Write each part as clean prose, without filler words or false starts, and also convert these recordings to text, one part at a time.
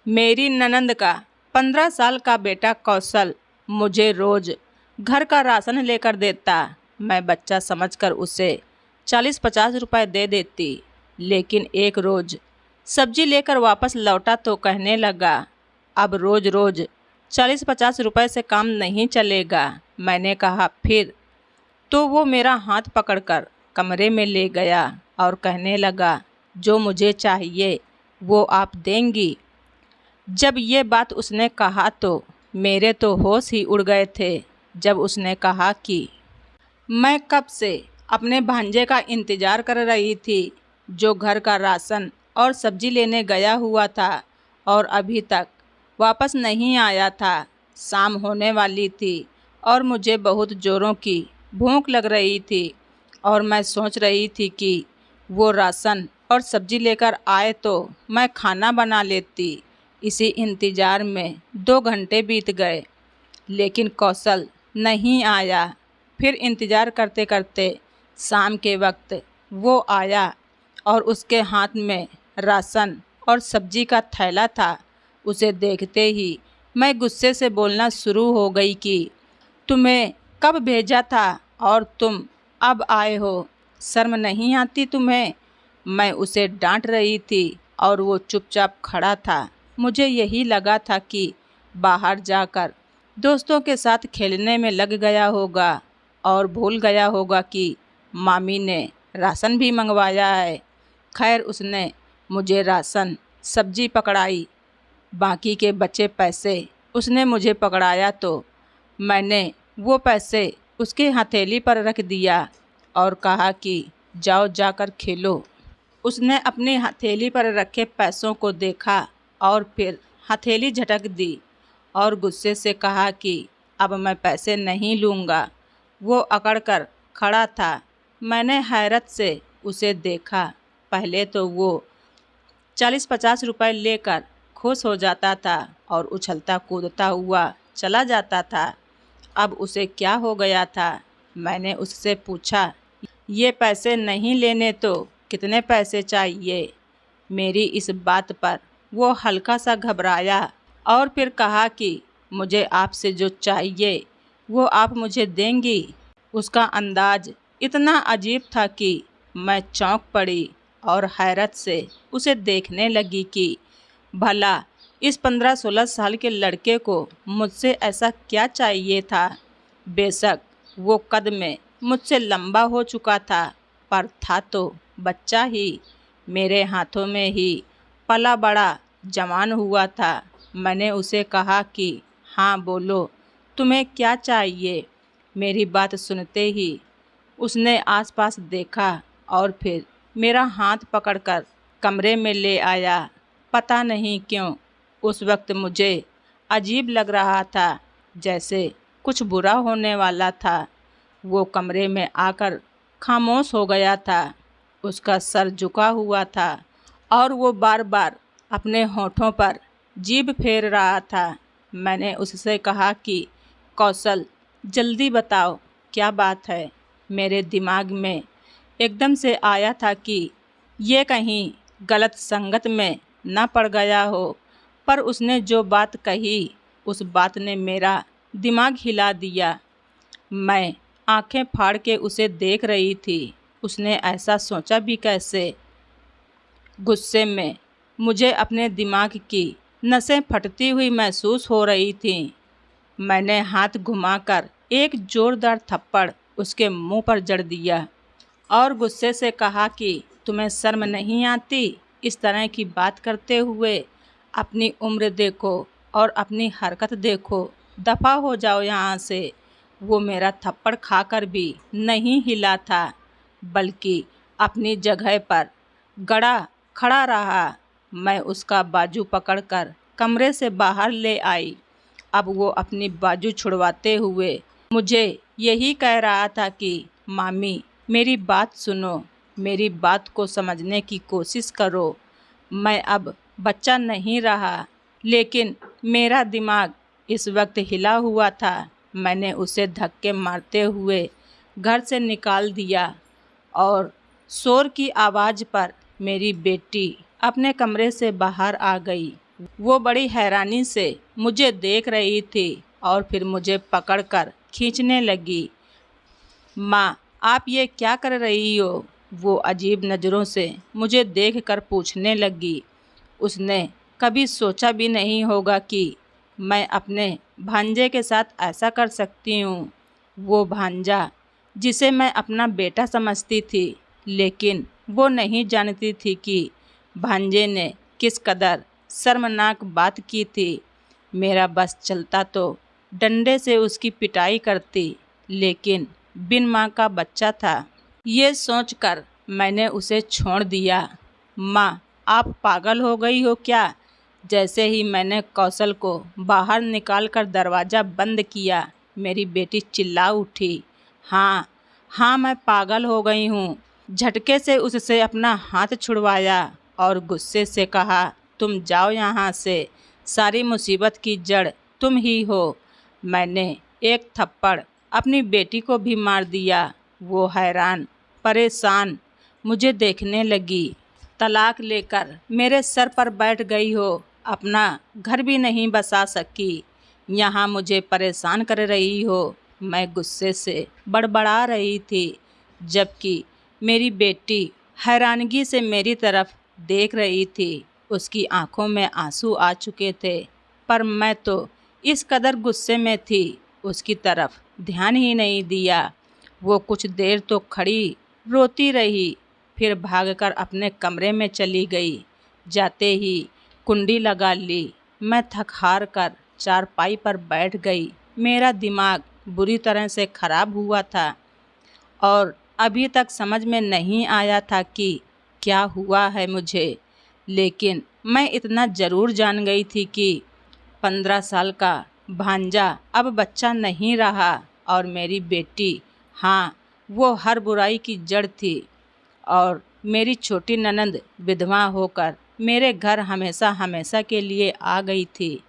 मेरी ननंद का 15 साल का बेटा कौशल मुझे रोज घर का राशन लेकर देता। मैं बच्चा समझकर उसे 40-50 रुपए दे देती, लेकिन एक रोज सब्जी लेकर वापस लौटा तो कहने लगा, अब रोज रोज 40-50 रुपए से काम नहीं चलेगा। मैंने कहा फिर? तो वो मेरा हाथ पकड़कर कमरे में ले गया और कहने लगा, जो मुझे चाहिए वो आप देंगी। जब ये बात उसने कहा तो मेरे तो होश ही उड़ गए थे। जब उसने कहा कि मैं कब से अपने भांजे का इंतज़ार कर रही थी, जो घर का राशन और सब्जी लेने गया हुआ था और अभी तक वापस नहीं आया था। शाम होने वाली थी और मुझे बहुत ज़ोरों की भूख लग रही थी और मैं सोच रही थी कि वो राशन और सब्जी लेकर आए तो मैं खाना बना लेती। इसी इंतज़ार में 2 घंटे बीत गए, लेकिन कौशल नहीं आया। फिर इंतज़ार करते करते शाम के वक्त वो आया और उसके हाथ में राशन और सब्जी का थैला था। उसे देखते ही मैं गुस्से से बोलना शुरू हो गई कि तुम्हें कब भेजा था और तुम अब आए हो, शर्म नहीं आती तुम्हें? मैं उसे डांट रही थी और वो चुपचाप खड़ा था। मुझे यही लगा था कि बाहर जाकर दोस्तों के साथ खेलने में लग गया होगा और भूल गया होगा कि मामी ने राशन भी मंगवाया है। खैर, उसने मुझे राशन सब्जी पकड़ाई, बाकी के बचे पैसे उसने मुझे पकड़ाया तो मैंने वो पैसे उसके हथेली पर रख दिया और कहा कि जाओ जाकर खेलो। उसने अपनी हथेली पर रखे पैसों को देखा और फिर हथेली झटक दी और गुस्से से कहा कि अब मैं पैसे नहीं लूँगा। वो अकड़कर खड़ा था। मैंने हैरत से उसे देखा। पहले तो वो 40-50 रुपए लेकर खुश हो जाता था और उछलता कूदता हुआ चला जाता था। अब उसे क्या हो गया था? मैंने उससे पूछा, ये पैसे नहीं लेने तो कितने पैसे चाहिए? मेरी इस बात पर वो हल्का सा घबराया और फिर कहा कि मुझे आपसे जो चाहिए वो आप मुझे देंगी। उसका अंदाज इतना अजीब था कि मैं चौंक पड़ी और हैरत से उसे देखने लगी कि भला इस 15-16 साल के लड़के को मुझसे ऐसा क्या चाहिए था। बेशक वो कद में मुझसे लंबा हो चुका था, पर था तो बच्चा ही। मेरे हाथों में ही पला बड़ा जवान हुआ था। मैंने उसे कहा कि हाँ बोलो, तुम्हें क्या चाहिए? मेरी बात सुनते ही उसने आसपास देखा और फिर मेरा हाथ पकड़कर कमरे में ले आया। पता नहीं क्यों उस वक्त मुझे अजीब लग रहा था, जैसे कुछ बुरा होने वाला था। वो कमरे में आकर खामोश हो गया था। उसका सर झुका हुआ था और वो बार बार अपने होठों पर जीभ फेर रहा था। मैंने उससे कहा कि कौशल, जल्दी बताओ क्या बात है। मेरे दिमाग में एकदम से आया था कि ये कहीं गलत संगत में न पड़ गया हो, पर उसने जो बात कही उस बात ने मेरा दिमाग हिला दिया। मैं आंखें फाड़ के उसे देख रही थी। उसने ऐसा सोचा भी कैसे? गुस्से में मुझे अपने दिमाग की नसें फटती हुई महसूस हो रही थीं। मैंने हाथ घुमाकर एक जोरदार थप्पड़ उसके मुंह पर जड़ दिया और गुस्से से कहा कि तुम्हें शर्म नहीं आती इस तरह की बात करते हुए? अपनी उम्र देखो और अपनी हरकत देखो, दफ़ा हो जाओ यहाँ से। वो मेरा थप्पड़ खाकर भी नहीं हिला था, बल्कि अपनी जगह पर गड़ा खड़ा रहा। मैं उसका बाजू पकड़कर कमरे से बाहर ले आई। अब वो अपनी बाजू छुड़वाते हुए मुझे यही कह रहा था कि मामी, मेरी बात सुनो, मेरी बात को समझने की कोशिश करो। मैं अब बच्चा नहीं रहा, लेकिन मेरा दिमाग इस वक्त हिला हुआ था। मैंने उसे धक्के मारते हुए घर से निकाल दिया और शोर की आवाज़ पर मेरी बेटी अपने कमरे से बाहर आ गई। वो बड़ी हैरानी से मुझे देख रही थी और फिर मुझे पकड़कर खींचने लगी। माँ, आप ये क्या कर रही हो? वो अजीब नज़रों से मुझे देखकर पूछने लगी। उसने कभी सोचा भी नहीं होगा कि मैं अपने भांजे के साथ ऐसा कर सकती हूँ। वो भांजा जिसे मैं अपना बेटा समझती थी, लेकिन वो नहीं जानती थी कि भांजे ने किस कदर शर्मनाक बात की थी। मेरा बस चलता तो डंडे से उसकी पिटाई करती, लेकिन बिन माँ का बच्चा था। ये सोचकर मैंने उसे छोड़ दिया। माँ, आप पागल हो गई हो क्या? जैसे ही मैंने कौशल को बाहर निकालकर दरवाज़ा बंद किया, मेरी बेटी चिल्ला उठी। हाँ हाँ, मैं पागल हो गई हूँ। झटके से उससे अपना हाथ छुड़वाया और गुस्से से कहा, तुम जाओ यहाँ से, सारी मुसीबत की जड़ तुम ही हो। मैंने एक थप्पड़ अपनी बेटी को भी मार दिया। वो हैरान परेशान मुझे देखने लगी। तलाक लेकर मेरे सर पर बैठ गई हो, अपना घर भी नहीं बसा सकी, यहाँ मुझे परेशान कर रही हो। मैं गुस्से से बड़बड़ा रही थी, जबकि मेरी बेटी हैरानगी से मेरी तरफ देख रही थी। उसकी आंखों में आंसू आ चुके थे, पर मैं तो इस कदर गुस्से में थी, उसकी तरफ ध्यान ही नहीं दिया। वो कुछ देर तो खड़ी रोती रही, फिर भागकर अपने कमरे में चली गई। जाते ही कुंडी लगा ली। मैं थक हार कर चारपाई पर बैठ गई। मेरा दिमाग बुरी तरह से खराब हुआ था और अभी तक समझ में नहीं आया था कि क्या हुआ है मुझे। लेकिन मैं इतना ज़रूर जान गई थी कि 15 साल का भांजा अब बच्चा नहीं रहा और मेरी बेटी, हाँ, वो हर बुराई की जड़ थी। और मेरी छोटी ननंद विधवा होकर मेरे घर हमेशा हमेशा के लिए आ गई थी।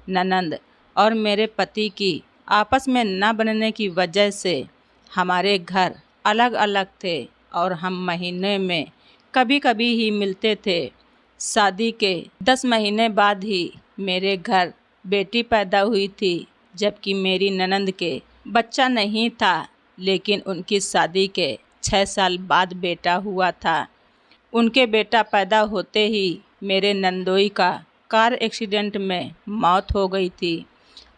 ननंद और मेरे पति की आपस में न बनने की वजह से हमारे घर अलग अलग थे और हम महीने में कभी कभी ही मिलते थे। शादी के 10 महीने बाद ही मेरे घर बेटी पैदा हुई थी, जबकि मेरी ननंद के बच्चा नहीं था, लेकिन उनकी शादी के 6 साल बाद बेटा हुआ था। उनके बेटा पैदा होते ही मेरे नंदोई का कार एक्सीडेंट में मौत हो गई थी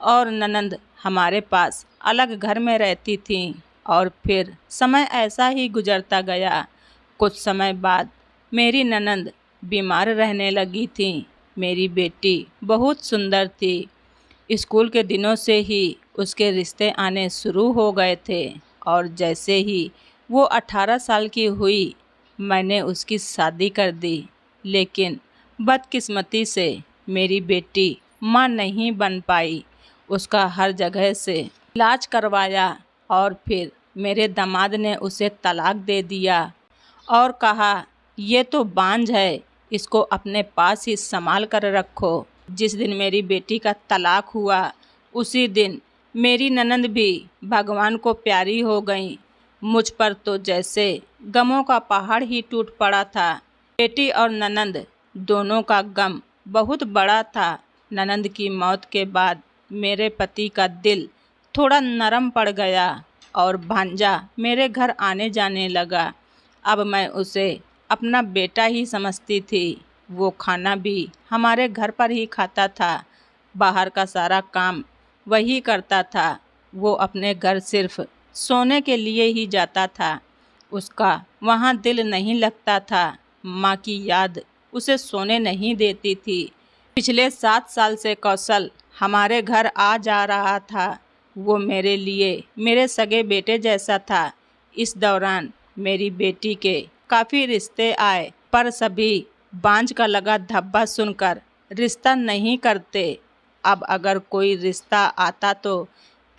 और ननंद हमारे पास अलग घर में रहती थी। और फिर समय ऐसा ही गुजरता गया। कुछ समय बाद मेरी ननंद बीमार रहने लगी थी। मेरी बेटी बहुत सुंदर थी। स्कूल के दिनों से ही उसके रिश्ते आने शुरू हो गए थे और जैसे ही वो 18 साल की हुई, मैंने उसकी शादी कर दी। लेकिन बदकिस्मती से मेरी बेटी माँ नहीं बन पाई। उसका हर जगह से इलाज करवाया और फिर मेरे दामाद ने उसे तलाक दे दिया और कहा, ये तो बांझ है, इसको अपने पास ही संभाल कर रखो। जिस दिन मेरी बेटी का तलाक हुआ, उसी दिन मेरी ननंद भी भगवान को प्यारी हो गई। मुझ पर तो जैसे गमों का पहाड़ ही टूट पड़ा था। बेटी और ननंद दोनों का गम बहुत बड़ा था। ननंद की मौत के बाद मेरे पति का दिल थोड़ा नरम पड़ गया और भांजा मेरे घर आने जाने लगा। अब मैं उसे अपना बेटा ही समझती थी। वो खाना भी हमारे घर पर ही खाता था, बाहर का सारा काम वही करता था। वो अपने घर सिर्फ सोने के लिए ही जाता था। उसका वहाँ दिल नहीं लगता था। माँ की याद उसे सोने नहीं देती थी। पिछले 7 साल से कौशल हमारे घर आ जा रहा था। वो मेरे लिए मेरे सगे बेटे जैसा था। इस दौरान मेरी बेटी के काफ़ी रिश्ते आए, पर सभी बांझ का लगा धब्बा सुनकर रिश्ता नहीं करते। अब अगर कोई रिश्ता आता तो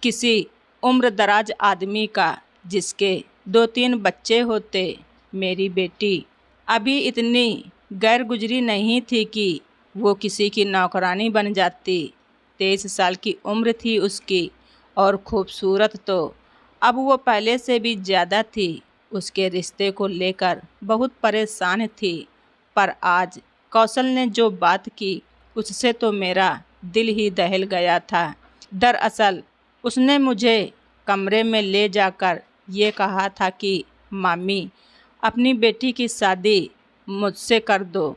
किसी उम्रदराज आदमी का, जिसके 2-3 बच्चे होते। मेरी बेटी अभी इतनी गैर गुजरी नहीं थी कि वो किसी की नौकरानी बन जाती। 23 साल की उम्र थी उसकी और खूबसूरत तो अब वो पहले से भी ज़्यादा थी। उसके रिश्ते को लेकर बहुत परेशान थी, पर आज कौशल ने जो बात की उससे तो मेरा दिल ही दहल गया था। दरअसल उसने मुझे कमरे में ले जाकर ये कहा था कि मामी, अपनी बेटी की शादी मुझसे कर दो।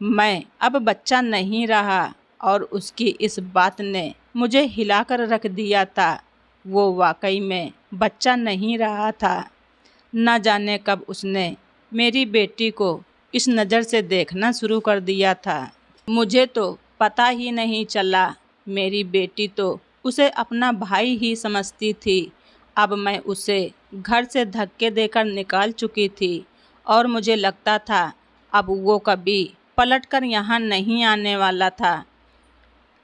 मैं अब बच्चा नहीं रहा और उसकी इस बात ने मुझे हिलाकर रख दिया था। वो वाकई में बच्चा नहीं रहा था। न जाने कब उसने मेरी बेटी को इस नज़र से देखना शुरू कर दिया था। मुझे तो पता ही नहीं चला। मेरी बेटी तो उसे अपना भाई ही समझती थी। अब मैं उसे घर से धक्के देकर निकाल चुकी थी और मुझे लगता था अब वो कभी पलटकर यहाँ नहीं आने वाला था।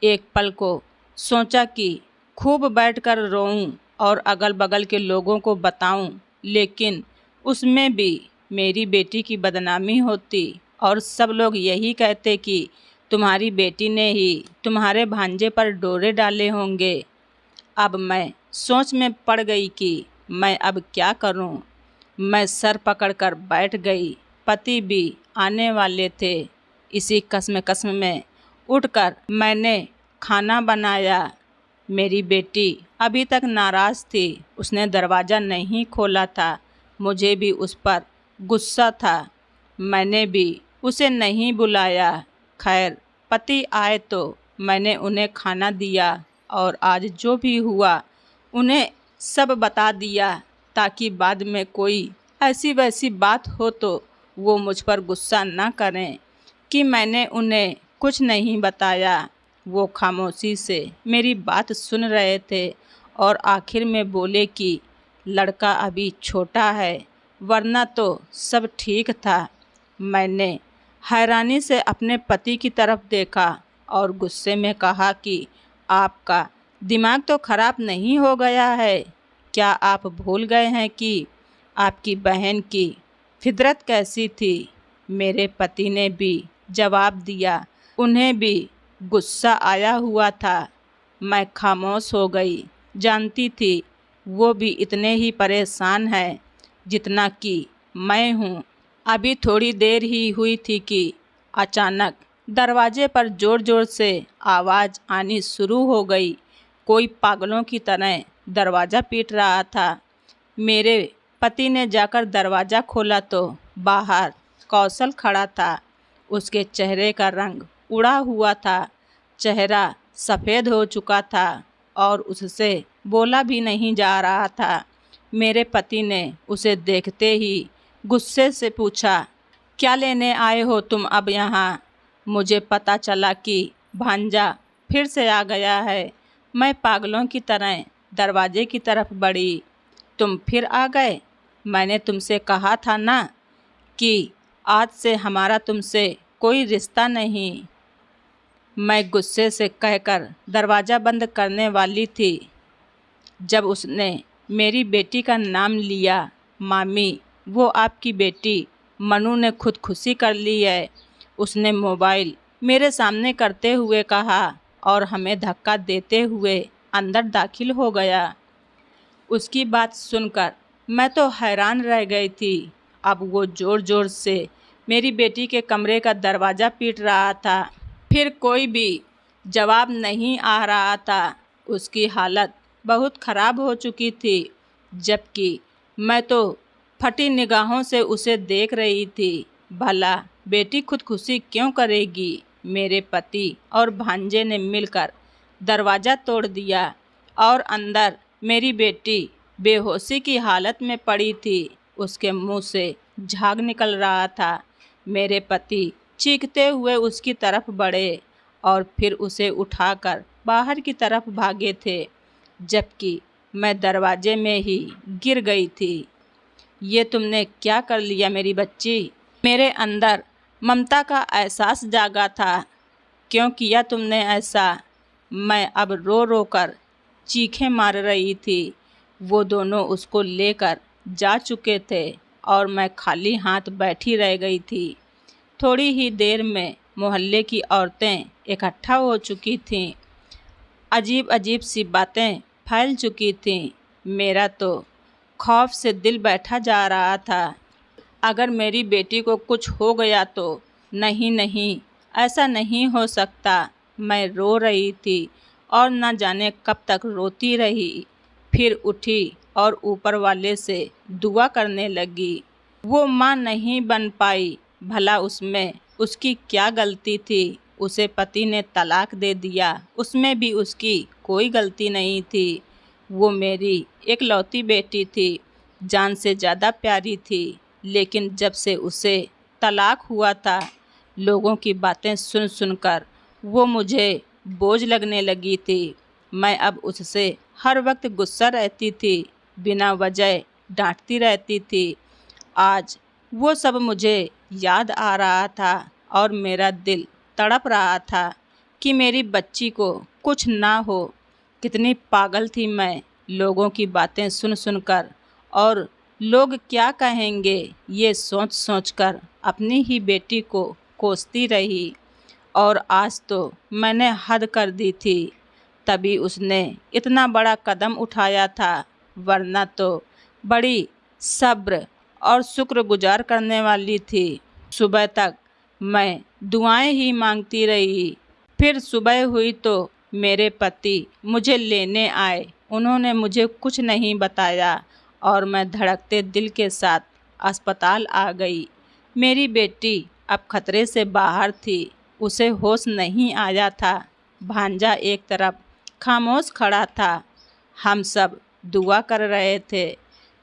एक पल को सोचा कि खूब बैठकर रोऊं और अगल बगल के लोगों को बताऊं, लेकिन उसमें भी मेरी बेटी की बदनामी होती और सब लोग यही कहते कि तुम्हारी बेटी ने ही तुम्हारे भांजे पर डोरे डाले होंगे। अब मैं सोच में पड़ गई कि मैं अब क्या करूं। मैं सर पकड़कर बैठ गई। पति भी आने वाले थे। इसी कसम में उठकर मैंने खाना बनाया। मेरी बेटी अभी तक नाराज़ थी। उसने दरवाज़ा नहीं खोला था। मुझे भी उस पर गुस्सा था। मैंने भी उसे नहीं बुलाया। खैर, पति आए तो मैंने उन्हें खाना दिया और आज जो भी हुआ उन्हें सब बता दिया, ताकि बाद में कोई ऐसी वैसी बात हो तो वो मुझ पर गुस्सा ना करें कि मैंने उन्हें कुछ नहीं बताया। वो खामोशी से मेरी बात सुन रहे थे और आखिर में बोले कि लड़का अभी छोटा है, वरना तो सब ठीक था। मैंने हैरानी से अपने पति की तरफ देखा और गुस्से में कहा कि आपका दिमाग तो खराब नहीं हो गया है? क्या आप भूल गए हैं कि आपकी बहन की फितरत कैसी थी? मेरे पति ने भी जवाब दिया। उन्हें भी गुस्सा आया हुआ था। मैं खामोश हो गई। जानती थी वो भी इतने ही परेशान है जितना कि मैं हूँ। अभी थोड़ी देर ही हुई थी कि अचानक दरवाजे पर ज़ोर ज़ोर से आवाज़ आनी शुरू हो गई। कोई पागलों की तरह दरवाज़ा पीट रहा था। मेरे पति ने जाकर दरवाज़ा खोला तो बाहर कौशल खड़ा था। उसके चेहरे का रंग उड़ा हुआ था। चेहरा सफ़ेद हो चुका था और उससे बोला भी नहीं जा रहा था। मेरे पति ने उसे देखते ही गुस्से से पूछा, क्या लेने आए हो तुम अब यहाँ? मुझे पता चला कि भांजा फिर से आ गया है। मैं पागलों की तरह दरवाजे की तरफ बढ़ी। तुम फिर आ गए? मैंने तुमसे कहा था ना कि आज से हमारा तुमसे कोई रिश्ता नहीं। मैं गुस्से से कहकर दरवाज़ा बंद करने वाली थी जब उसने मेरी बेटी का नाम लिया। मामी, वो आपकी बेटी मनु ने खुदकुशी कर ली है। उसने मोबाइल मेरे सामने करते हुए कहा और हमें धक्का देते हुए अंदर दाखिल हो गया। उसकी बात सुनकर मैं तो हैरान रह गई थी। अब वो ज़ोर ज़ोर से मेरी बेटी के कमरे का दरवाज़ा पीट रहा था। फिर कोई भी जवाब नहीं आ रहा था। उसकी हालत बहुत ख़राब हो चुकी थी, जबकि मैं तो फटी निगाहों से उसे देख रही थी। भला बेटी खुदकुशी क्यों करेगी? मेरे पति और भांजे ने मिलकर दरवाज़ा तोड़ दिया और अंदर मेरी बेटी बेहोशी की हालत में पड़ी थी। उसके मुंह से झाग निकल रहा था। मेरे पति चीखते हुए उसकी तरफ बढ़े और फिर उसे उठाकर बाहर की तरफ भागे थे, जबकि मैं दरवाजे में ही गिर गई थी। ये तुमने क्या कर लिया मेरी बच्ची? मेरे अंदर ममता का एहसास जागा था। क्यों किया तुमने ऐसा? मैं अब रो रो कर चीखें मार रही थी। वो दोनों उसको लेकर जा चुके थे और मैं खाली हाथ बैठी रह गई थी। थोड़ी ही देर में मोहल्ले की औरतें इकट्ठा हो चुकी थीं। अजीब अजीब सी बातें फैल चुकी थीं। मेरा तो खौफ से दिल बैठा जा रहा था। अगर मेरी बेटी को कुछ हो गया तो नहीं, ऐसा नहीं हो सकता। मैं रो रही थी और न जाने कब तक रोती रही। फिर उठी और ऊपर वाले से दुआ करने लगी। वो माँ नहीं बन पाई, भला उसमें उसकी क्या गलती थी। उसे पति ने तलाक दे दिया, उसमें भी उसकी कोई गलती नहीं थी। वो मेरी एकलौती बेटी थी, जान से ज़्यादा प्यारी थी। लेकिन जब से उसे तलाक हुआ था, लोगों की बातें सुन सुनकर वो मुझे बोझ लगने लगी थी। मैं अब उससे हर वक्त गुस्सा रहती थी, बिना वजह डांटती रहती थी। आज वो सब मुझे याद आ रहा था और मेरा दिल तड़प रहा था कि मेरी बच्ची को कुछ ना हो। कितनी पागल थी मैं, लोगों की बातें सुन सुनकर और लोग क्या कहेंगे ये सोच सोचकर अपनी ही बेटी को कोसती रही। और आज तो मैंने हद कर दी थी, तभी उसने इतना बड़ा कदम उठाया था, वरना तो बड़ी सब्र और शुक्रगुजार करने वाली थी। सुबह तक मैं दुआएं ही मांगती रही। फिर सुबह हुई तो मेरे पति मुझे लेने आए। उन्होंने मुझे कुछ नहीं बताया और मैं धड़कते दिल के साथ अस्पताल आ गई। मेरी बेटी अब खतरे से बाहर थी, उसे होश नहीं आया था। भांजा एक तरफ खामोश खड़ा था। हम सब दुआ कर रहे थे।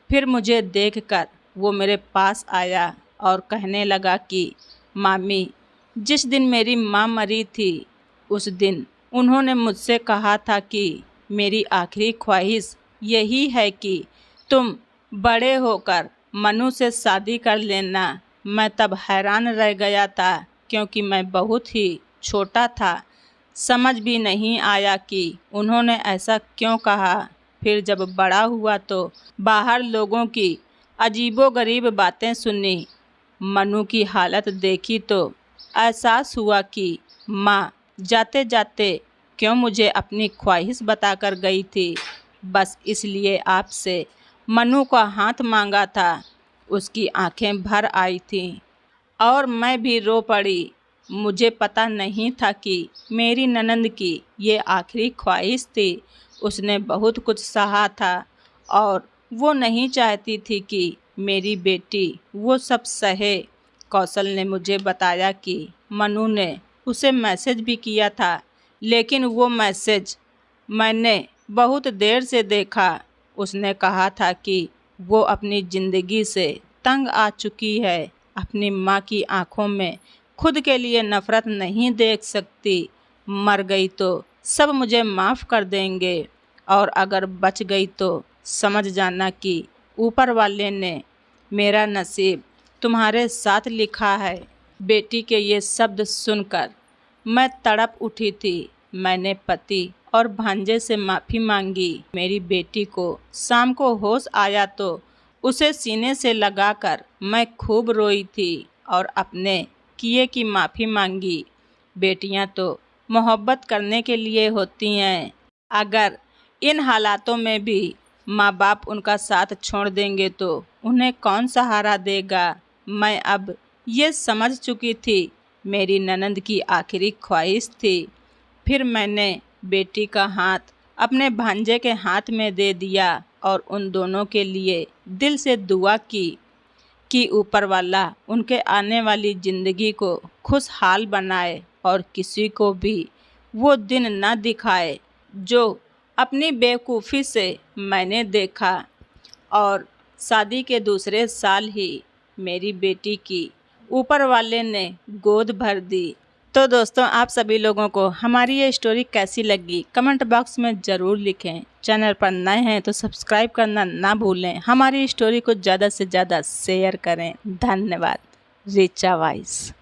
फिर मुझे देखकर वो मेरे पास आया और कहने लगा कि मामी, जिस दिन मेरी माँ मरी थी उस दिन उन्होंने मुझसे कहा था कि मेरी आखिरी ख्वाहिश यही है कि तुम बड़े होकर मनु से शादी कर लेना। मैं तब हैरान रह गया था, क्योंकि मैं बहुत ही छोटा था। समझ भी नहीं आया कि उन्होंने ऐसा क्यों कहा। फिर जब बड़ा हुआ तो बाहर लोगों की अजीबोगरीब बातें सुनी। मनु की हालत देखी तो एहसास हुआ कि माँ जाते जाते क्यों मुझे अपनी ख्वाहिश बताकर गई थी। बस इसलिए आपसे मनु का हाथ मांगा था। उसकी आंखें भर आई थीं और मैं भी रो पड़ी। मुझे पता नहीं था कि मेरी ननंद की ये आखिरी ख्वाहिश थी। उसने बहुत कुछ सहा था और वो नहीं चाहती थी कि मेरी बेटी वो सब सहे। कौशल ने मुझे बताया कि मनु ने उसे मैसेज भी किया था, लेकिन वो मैसेज मैंने बहुत देर से देखा। उसने कहा था कि वो अपनी ज़िंदगी से तंग आ चुकी है, अपनी माँ की आंखों में खुद के लिए नफ़रत नहीं देख सकती। मर गई तो सब मुझे माफ़ कर देंगे और अगर बच गई तो समझ जाना कि ऊपर वाले ने मेरा नसीब तुम्हारे साथ लिखा है। बेटी के ये शब्द सुनकर मैं तड़प उठी थी। मैंने पति और भांजे से माफ़ी मांगी। मेरी बेटी को शाम को होश आया तो उसे सीने से लगाकर मैं खूब रोई थी और अपने किए की माफ़ी मांगी। बेटियां तो मोहब्बत करने के लिए होती हैं। अगर इन हालातों में भी माँ बाप उनका साथ छोड़ देंगे तो उन्हें कौन सहारा देगा। मैं अब ये समझ चुकी थी, मेरी ननंद की आखिरी ख्वाहिश थी। फिर मैंने बेटी का हाथ अपने भांजे के हाथ में दे दिया और उन दोनों के लिए दिल से दुआ की कि ऊपर वाला उनके आने वाली ज़िंदगी को खुशहाल बनाए और किसी को भी वो दिन न दिखाए जो अपनी बेवकूफ़ी से मैंने देखा। और शादी के दूसरे साल ही मेरी बेटी की ऊपर वाले ने गोद भर दी। तो दोस्तों, आप सभी लोगों को हमारी ये स्टोरी कैसी लगी कमेंट बॉक्स में ज़रूर लिखें। चैनल पर नए हैं तो सब्सक्राइब करना ना भूलें। हमारी स्टोरी को ज़्यादा से ज़्यादा शेयर करें। धन्यवाद। रिचा वाइस।